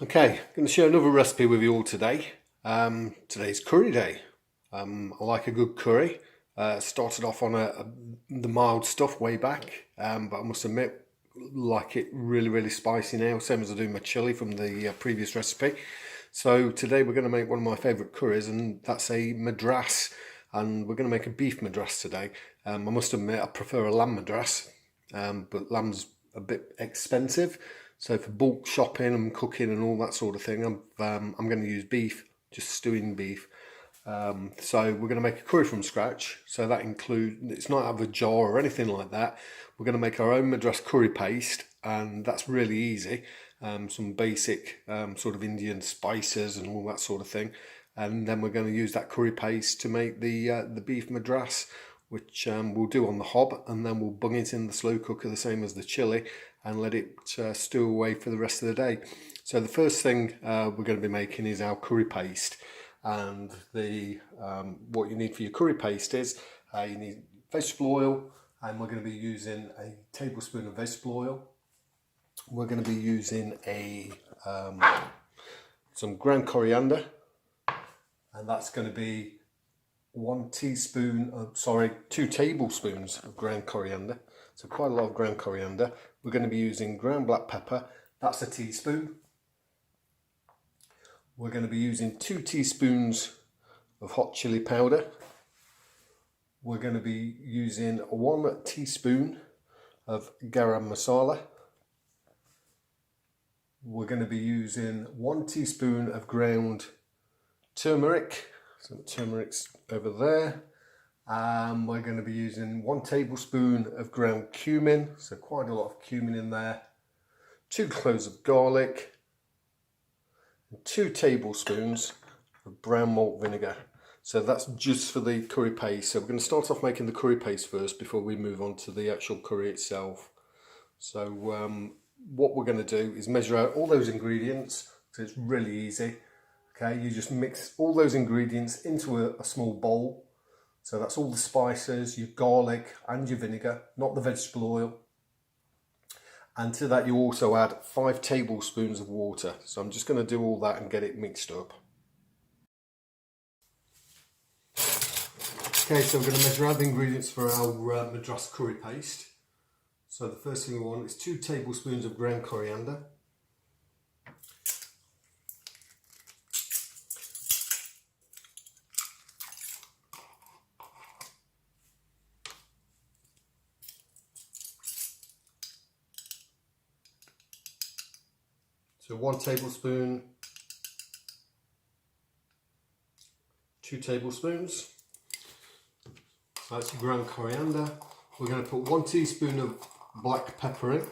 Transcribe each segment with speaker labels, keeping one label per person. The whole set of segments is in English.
Speaker 1: Okay, I'm going to share another recipe with you all today. Today's curry day. I like a good curry. Started off on the mild stuff way back, but I must admit, like it really spicy now, same as I do my chili from the previous recipe. So today we're going to make one of my favourite curries, and that's a Madras, and we're going to make a beef Madras today. I must admit I prefer a lamb Madras, but lamb's a bit expensive. So for bulk shopping and cooking and all that sort of thing, I'm going to use beef, just stewing beef. So we're going to make a curry from scratch. So that includes, it's not out of a jar or anything like that. We're going to make our own Madras curry paste, and that's really easy. Some basic sort of Indian spices and all that sort of thing. And then we're going to use that curry paste to make the beef Madras, which we'll do on the hob, and then we'll bung it in the slow cooker the same as the chili and let it stew away for the rest of the day. So the first thing we're going to be making is our curry paste, and the what you need for your curry paste is you need vegetable oil, and we're going to be using a tablespoon of vegetable oil. We're going to be using some ground coriander, and that's going to be 2 tablespoons of ground coriander. So quite a lot of ground coriander. We're going to be using ground black pepper. That's a teaspoon. We're going to be using 2 teaspoons of hot chili powder. We're going to be using 1 teaspoon of garam masala. We're going to be using 1 teaspoon of ground turmeric. So the turmeric's over there. We're going to be using 1 tablespoon of ground cumin, so quite a lot of cumin in there, 2 cloves of garlic, and 2 tablespoons of brown malt vinegar. So that's just for the curry paste. So we're going to start off making the curry paste first before we move on to the actual curry itself. So what we're going to do is measure out all those ingredients, so it's really easy. Okay, you just mix all those ingredients into a small bowl. So that's all the spices, your garlic and your vinegar, not the vegetable oil. And to that you also add 5 tablespoons of water. So I'm just going to do all that and get it mixed up. Okay, so we're going to measure out the ingredients for our Madras curry paste. So the first thing we want is 2 tablespoons of ground coriander. So 1 tablespoon, 2 tablespoons. So that's your ground coriander. We're going to put 1 teaspoon of black pepper in.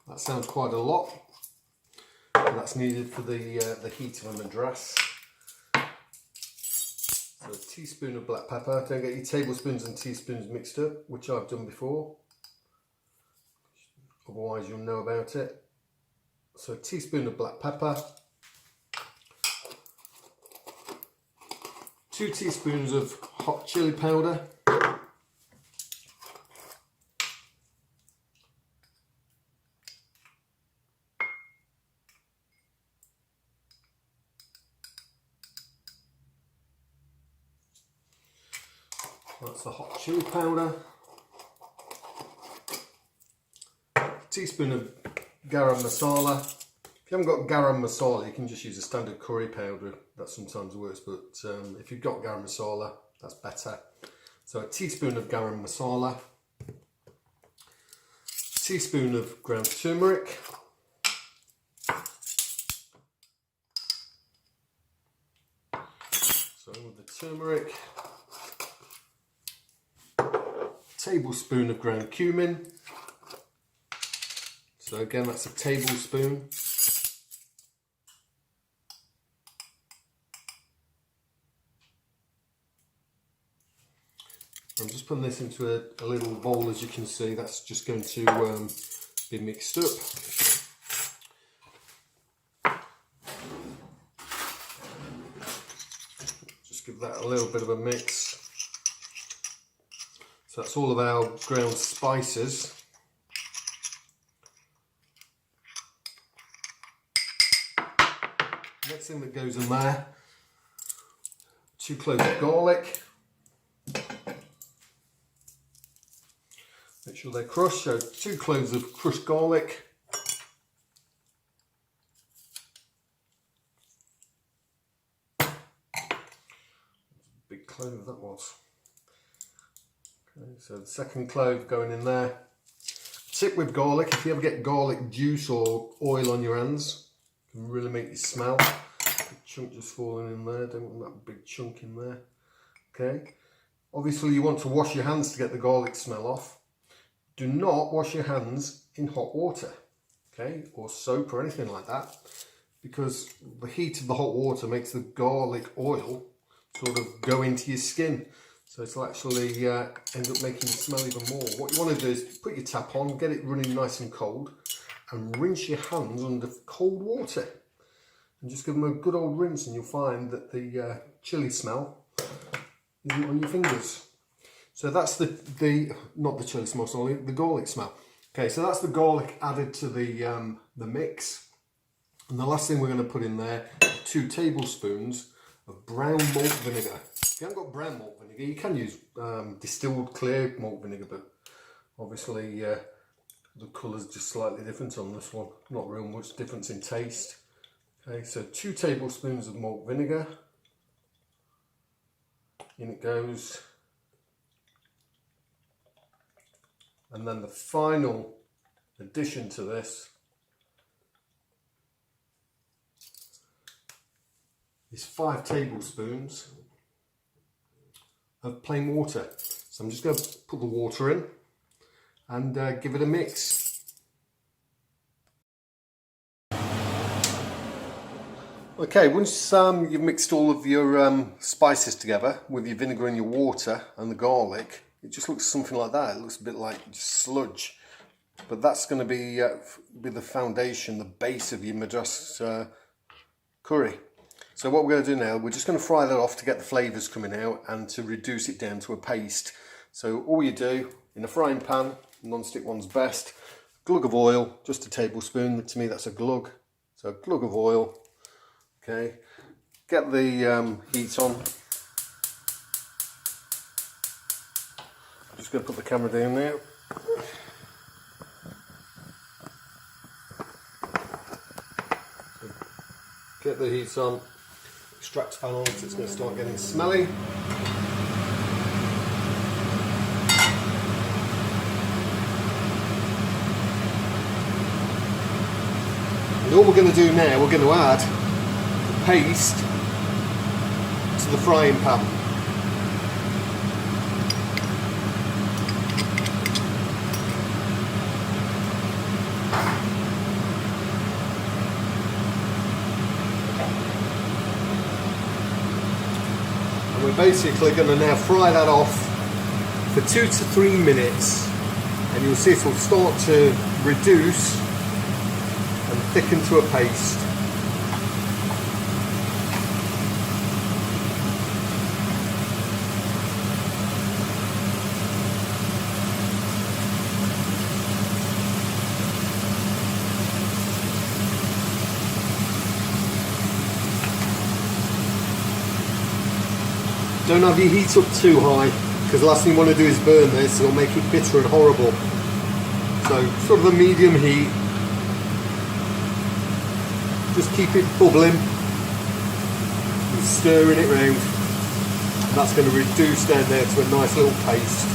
Speaker 1: That sounds quite a lot, but that's needed for the heat of a Madras. So a teaspoon of black pepper. Don't get your tablespoons and teaspoons mixed up, which I've done before. Otherwise you'll know about it. So a teaspoon of black pepper, 2 teaspoons of hot chili powder, that's the hot chili powder, a teaspoon of garam masala. If you haven't got garam masala, you can just use a standard curry powder. That sometimes works, but if you've got garam masala, that's better. So a teaspoon of garam masala, a teaspoon of ground turmeric, so with the turmeric, a tablespoon of ground cumin. So again, that's a tablespoon. I'm just putting this into a little bowl, as you can see. That's just going to be mixed up. Just give that a little bit of a mix. So that's all of our ground spices. Next thing that goes in there, 2 cloves of garlic. Make sure they're crushed, so 2 cloves of crushed garlic. Big clove that was. Okay, so the second clove going in there. Tip with garlic, if you ever get garlic juice or oil on your hands, it can really make you smell. Big chunk just falling in there, don't want that big chunk in there. Okay, obviously you want to wash your hands to get the garlic smell off. Do not wash your hands in hot water, okay, or soap or anything like that, because the heat of the hot water makes the garlic oil sort of go into your skin. So it'll actually end up making you smell even more. What you want to do is put your tap on, get it running nice and cold, and rinse your hands under cold water. And just give them a good old rinse and you'll find that the chili smell isn't on your fingers. So that's not the chili smell, sorry, the garlic smell. Okay, so that's the garlic added to the mix. And the last thing we're going to put in there, 2 tablespoons of brown malt vinegar. If you haven't got brown malt vinegar, you can use distilled clear malt vinegar, but obviously the colour's just slightly different on this one. Not real much difference in taste. Okay, so 2 tablespoons of malt vinegar. In it goes. And then the final addition to this is 5 tablespoons of plain water. So I'm just going to put the water in and give it a mix. Okay, once you've mixed all of your spices together with your vinegar and your water and the garlic, it just looks something like that. It looks a bit like just sludge, but that's going to be the foundation, the base of your Madras curry. So what we're going to do now, we're just going to fry that off to get the flavours coming out and to reduce it down to a paste. So all you do, in a frying pan, non-stick one's best, glug of oil, just a tablespoon, to me that's a glug. So a glug of oil, okay, get the heat on. Just going to put the camera down now. So get the heat on, extract the pan on so it's going to start getting smelly. And all we're going to do now, we're going to add the paste to the frying pan. We're basically going to now fry that off for 2 to 3 minutes, and you'll see it will start to reduce and thicken to a paste. Don't have your heat up too high, because the last thing you want to do is burn this. It'll make it bitter and horrible. So sort of a medium heat. Just keep it bubbling and stirring it round. And that's going to reduce down there to a nice little paste.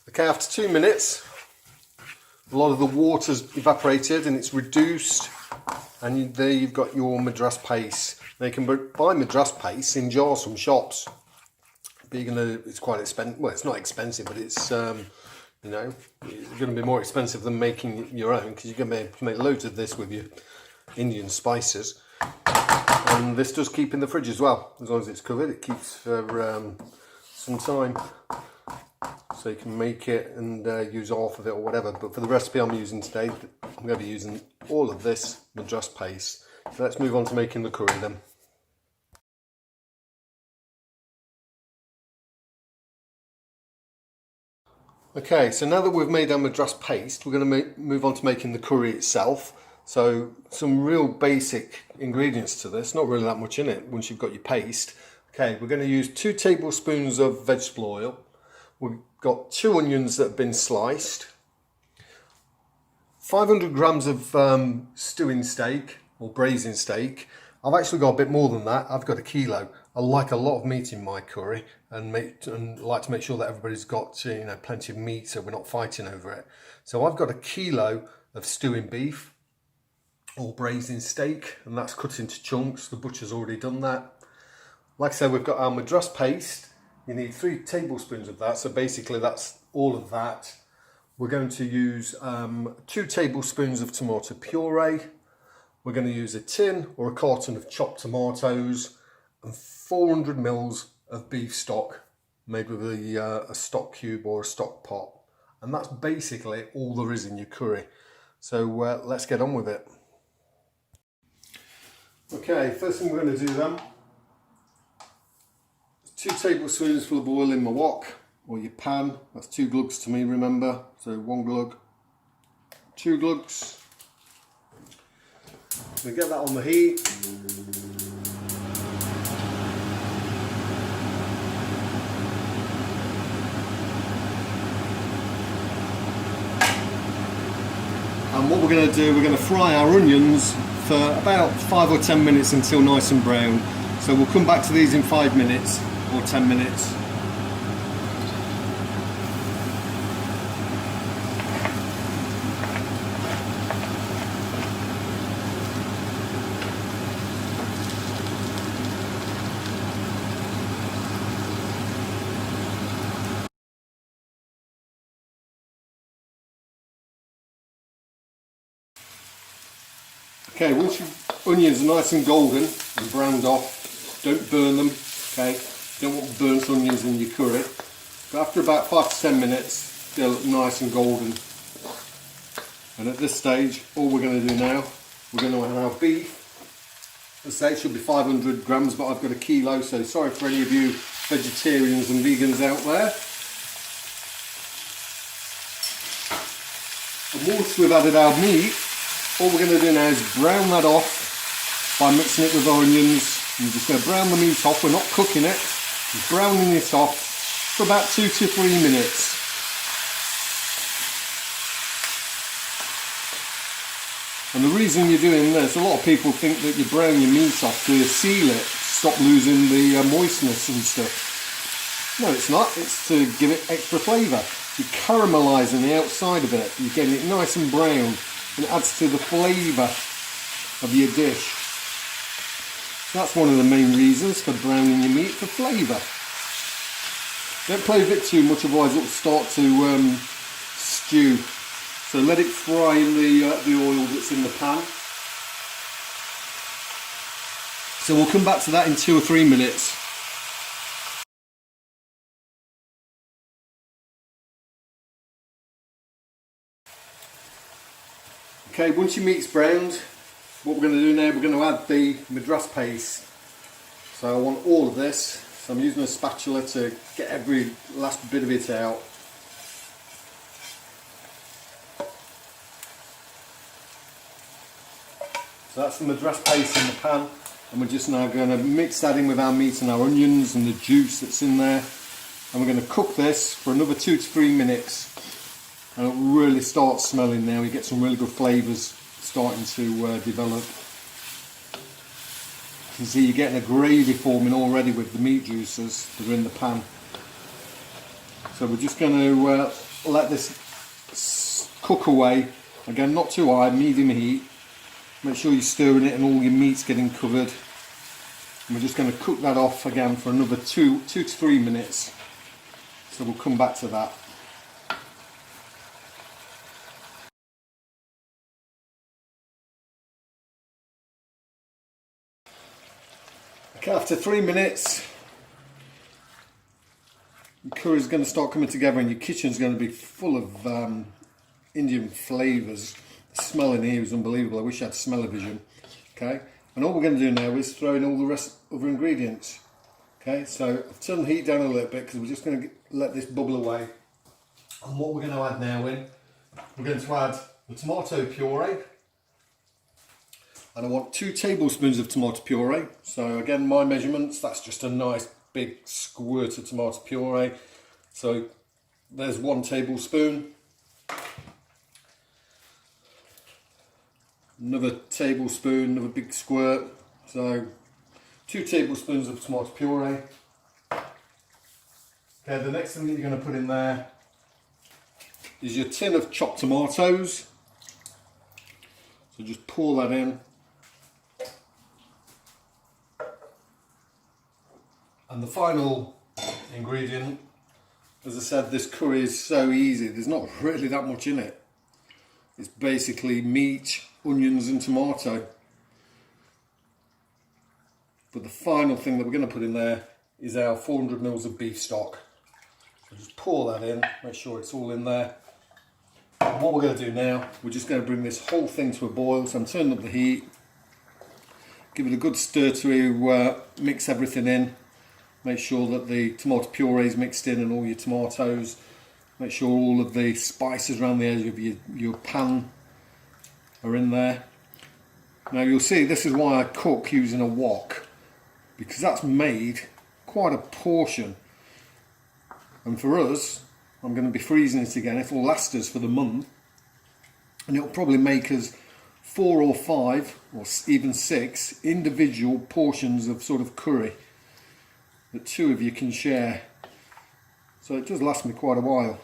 Speaker 1: Okay, after 2 minutes, a lot of the water's evaporated and it's reduced, and there you've got your Madras paste. Now you can buy Madras paste in jars from shops, but it's quite expensive. Well, it's not expensive, but it's you know, it's going to be more expensive than making your own, because you're going to be able to make loads of this with your Indian spices. And this does keep in the fridge as well, as long as it's covered. It keeps for some time. so you can make it and use half of it or whatever. But for the recipe I'm using today, I'm going to be using all of this Madras paste. So let's move on to making the curry then. Okay, so now that we've made our Madras paste, we're going to move on to making the curry itself. So some real basic ingredients to this, not really that much in it once you've got your paste. Okay, we're going to use 2 tablespoons of vegetable oil. We've got 2 onions that have been sliced, 500 grams of stewing steak or braising steak. I've actually got a bit more than that. I've got 1 kilo. I like a lot of meat in my curry and like to make sure that everybody's got plenty of meat so we're not fighting over it. So I've got 1 kilo of stewing beef or braising steak, and that's cut into chunks. The butcher's already done that. Like I said, we've got our Madras paste. You need 3 tablespoons of that, so basically that's all of that. We're going to use 2 tablespoons of tomato puree. We're going to use a tin or a carton of chopped tomatoes and 400 mils of beef stock made with a stock cube or a stock pot. And that's basically all there is in your curry. So let's get on with it. Okay, first thing we're going to do then, 2 tablespoons full of oil in my wok or your pan. That's 2 glugs to me, remember. So 1 glug, 2 glugs. We get that on the heat. And what we're going to do, we're going to fry our onions for about 5 or 10 minutes until nice and brown. So we'll come back to these in 5 minutes or 10 minutes. Okay, once your onions are nice and golden and browned off, don't burn them, okay? You don't want burnt onions in your curry. But after about 5 to 10 minutes, they'll look nice and golden. And at this stage, all we're going to do now, we're going to add our beef. As I say, it should be 500 grams, but I've got 1 kilo, so sorry for any of you vegetarians and vegans out there. And once we've added our meat, all we're going to do now is brown that off by mixing it with our onions. I'm just going to brown the meat off. We're not cooking it, just browning it off for about 2 to 3 minutes. And the reason you're doing this, a lot of people think that you brown your meat off to seal it, stop losing the moistness and stuff. No, it's not. It's to give it extra flavour. You're caramelising the outside of it. You're getting it nice and brown. And it adds to the flavour of your dish. So that's one of the main reasons for browning your meat, for flavour. Don't play with it too much, otherwise it will start to stew. So let it fry in the oil that's in the pan. So we'll come back to that in 2 or 3 minutes. Okay, once your meat's browned, what we're going to do now, we're going to add the Madras paste. So I want all of this, so I'm using a spatula to get every last bit of it out. So that's the Madras paste in the pan, and we're just now going to mix that in with our meat and our onions and the juice that's in there. And we're going to cook this for another 2 to 3 minutes. And it'll really start smelling now. You get some really good flavours starting to develop. You can see you're getting a gravy forming already with the meat juices that are in the pan. So we're just going to let this cook away. Again, not too high, medium heat. Make sure you're stirring it and all your meat's getting covered. And we're just going to cook that off again for another 2 to 3 minutes. So we'll come back to that. Okay, after 3 minutes, the curry's going to start coming together and your kitchen's going to be full of Indian flavours. The smell in here is unbelievable. I wish I had smell-o-vision. Okay, and all we're going to do now is throw in all the rest other ingredients. Okay, so I've turned the heat down a little bit because we're just going to let this bubble away. And what we're going to add now in, we're going to add the tomato puree. And I want 2 tablespoons of tomato puree. So again, my measurements, that's just a nice big squirt of tomato puree. So there's 1 tablespoon. Another tablespoon, another big squirt. So 2 tablespoons of tomato puree. Okay, the next thing that you're going to put in there is your tin of chopped tomatoes. So just pour that in. And the final ingredient, as I said, this curry is so easy. There's not really that much in it. It's basically meat, onions and tomato. But the final thing that we're going to put in there is our 400 ml of beef stock. So just pour that in, make sure it's all in there. And what we're going to do now, we're just going to bring this whole thing to a boil. So I'm turning up the heat, give it a good stir to mix everything in. Make sure that the tomato puree is mixed in and all your tomatoes. Make sure all of the spices around the edge of your pan are in there. Now you'll see this is why I cook using a wok, because that's made quite a portion. And for us, I'm going to be freezing it again. It will last us for the month. And it'll probably make us 4 or 5 or even 6 individual portions of sort of curry that 2 of you can share. So it does last me quite a while.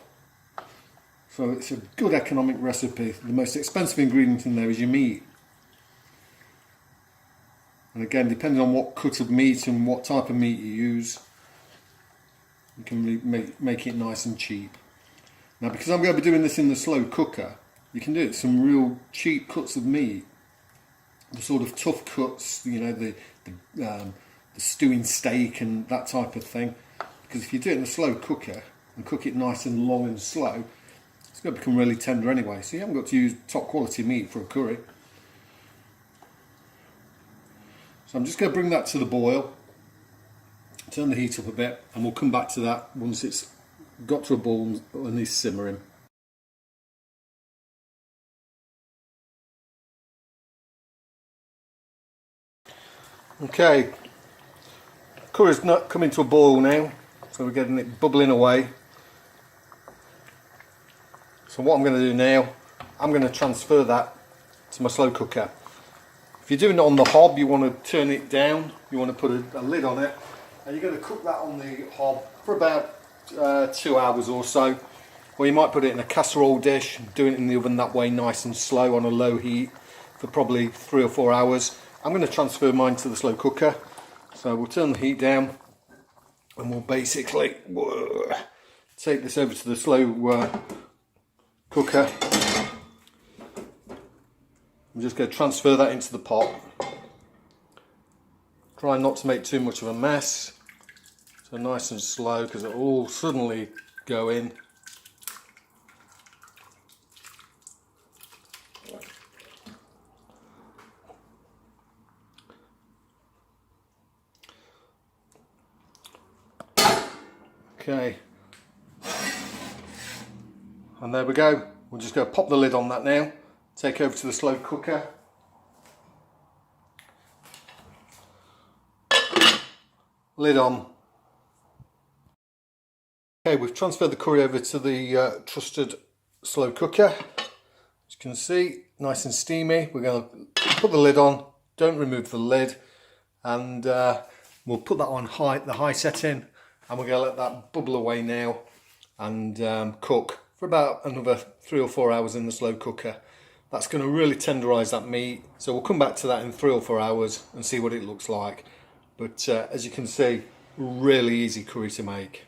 Speaker 1: So it's a good economic recipe. The most expensive ingredient in there is your meat. And again, depending on what cut of meat and what type of meat you use, you can make it nice and cheap. Now, because I'm going to be doing this in the slow cooker, you can do it some real cheap cuts of meat. The sort of tough cuts, you know, the stewing steak and that type of thing. Because if you do it in a slow cooker and cook it nice and long and slow, it's going to become really tender anyway. So you haven't got to use top quality meat for a curry. So I'm just going to bring that to the boil, turn the heat up a bit, and we'll come back to that once it's got to a boil and is simmering. Okay, curry's not coming to a boil now, so we're getting it bubbling away. So what I'm going to do now, I'm going to transfer that to my slow cooker. If you're doing it on the hob, you want to turn it down, you want to put a lid on it, and you're going to cook that on the hob for about 2 hours or so. Or you might put it in a casserole dish, do it in the oven that way, nice and slow on a low heat for probably 3 or 4 hours. I'm going to transfer mine to the slow cooker, so we'll turn the heat down and we'll basically take this over to the slow cooker. I'm just going to transfer that into the pot. Try not to make too much of a mess, so nice and slow, because it will all suddenly go in. Okay, and there we go. We're just going to pop the lid on that now, take over to the slow cooker. Lid on. Okay, we've transferred the curry over to the trusted slow cooker. As you can see, nice and steamy. We're going to put the lid on, don't remove the lid, and we'll put that on high, the high setting. And we're going to let that bubble away now and cook for about another 3 or 4 hours in the slow cooker. That's going to really tenderise that meat. So we'll come back to that in 3 or 4 hours and see what it looks like. But as you can see, really easy curry to make.